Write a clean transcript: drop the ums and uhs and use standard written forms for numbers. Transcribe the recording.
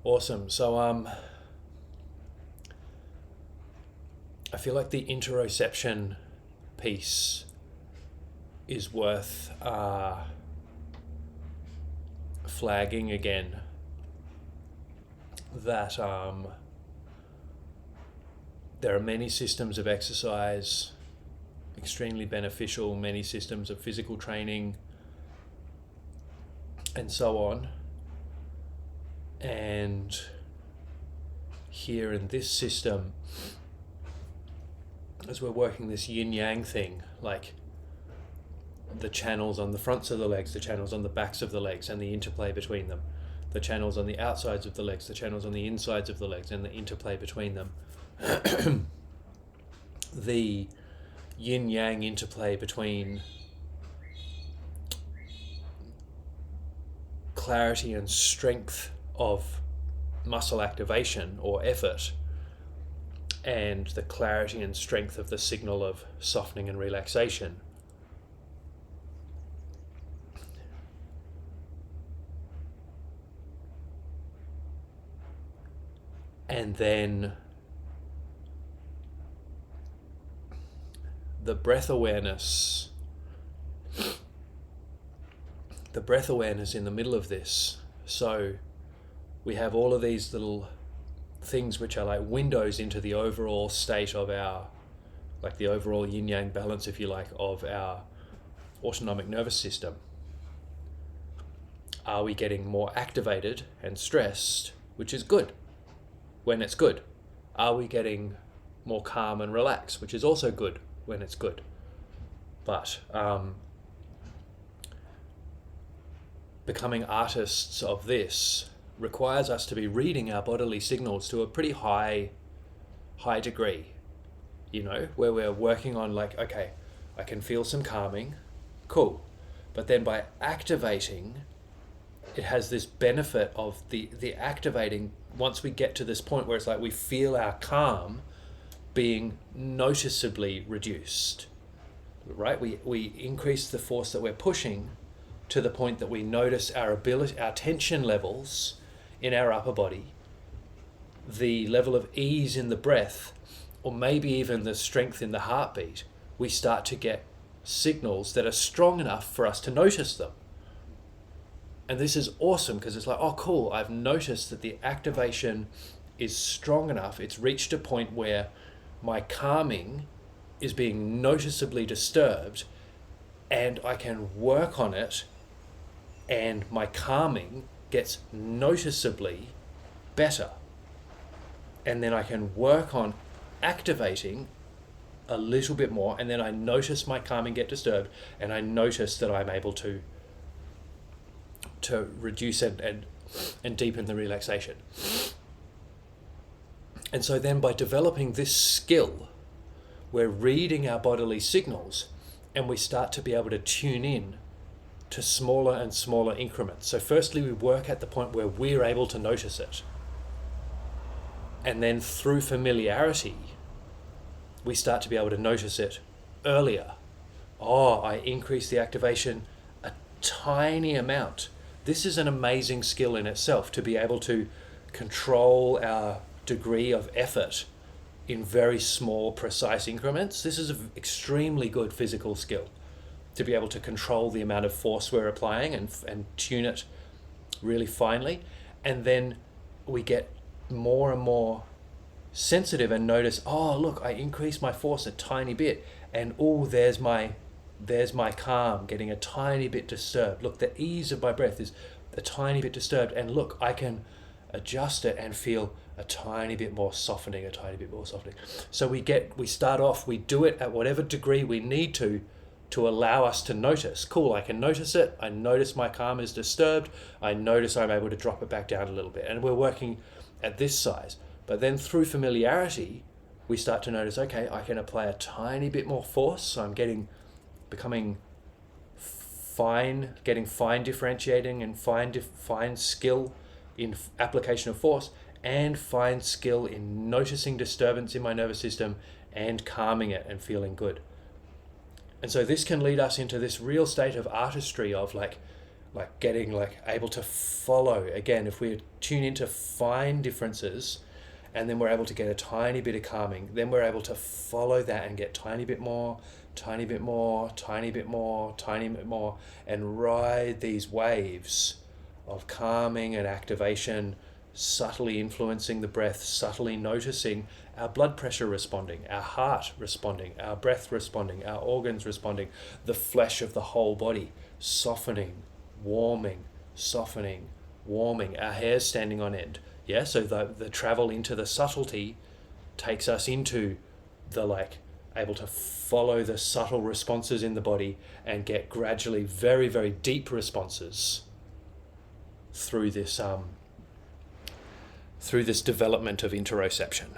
Awesome. So I feel like the interoception piece is worth flagging again. That there are many systems of exercise extremely beneficial, many systems of physical training, and so on. And here in this system, as we're working this yin yang thing, like the channels on the fronts of the legs, the channels on the backs of the legs, and the interplay between them, the channels on the outsides of the legs, the channels on the insides of the legs, and the interplay between them, the yin yang interplay between clarity and strength of muscle activation or effort, and the clarity and strength of the signal of softening and relaxation. And then the breath awareness in the middle of this. So we have all of these little things which are like windows into the overall state of our, like the overall yin yang balance, if you like, of our autonomic nervous system. Are we getting more activated and stressed, which is good when it's good? Are we getting more calm and relaxed, which is also good when it's good? But becoming artists of this requires us to be reading our bodily signals to a pretty high degree, where we're working on like, okay, I can feel some calming, cool. But then by activating, it has this benefit of the activating, once we get to this point where it's like we feel our calm being noticeably reduced, right? We increase the force that we're pushing to the point that we notice our tension levels in our upper body, the level of ease in the breath, or maybe even the strength in the heartbeat. We start to get signals that are strong enough for us to notice them. And this is awesome because it's like, oh cool, I've noticed that the activation is strong enough. It's reached a point where my calming is being noticeably disturbed, and I can work on it, and my calming gets noticeably better. And then I can work on activating a little bit more, and then I notice my calming get disturbed, and I notice that I'm able to reduce and deepen the relaxation. And so then by developing this skill, we're reading our bodily signals, and we start to be able to tune in to smaller and smaller increments. So firstly, we work at the point where we're able to notice it. And then through familiarity, we start to be able to notice it earlier. Oh, I increase the activation a tiny amount. This is an amazing skill in itself, to be able to control our degree of effort in very small, precise increments. This is an extremely good physical skill, to be able to control the amount of force we're applying and tune it really finely. And then we get more and more sensitive and notice, oh look, I increased my force a tiny bit, and oh, there's my calm getting a tiny bit disturbed. Look, the ease of my breath is a tiny bit disturbed, and look, I can adjust it and feel a tiny bit more softening, a tiny bit more softening. So we start off, we do it at whatever degree we need to allow us to notice. Cool, I can notice it. I notice my calm is disturbed. I notice I'm able to drop it back down a little bit. And we're working at this size. But then through familiarity, we start to notice, okay, I can apply a tiny bit more force. So I'm becoming fine differentiating, and fine skill in application of force, and fine skill in noticing disturbance in my nervous system and calming it and feeling good. And so this can lead us into this real state of artistry of like, like getting like able to follow again. If we tune into fine differences, and then we're able to get a tiny bit of calming, then we're able to follow that and get tiny bit more, tiny bit more, tiny bit more, tiny bit more, and ride these waves of calming and activation, subtly influencing the breath, subtly noticing our blood pressure responding, our heart responding, our breath responding, our organs responding, the flesh of the whole body softening, warming, softening, warming, our hair's standing on end. Yeah, so the travel into the subtlety takes us into the like able to follow the subtle responses in the body and get gradually very, very deep responses through this development of interoception.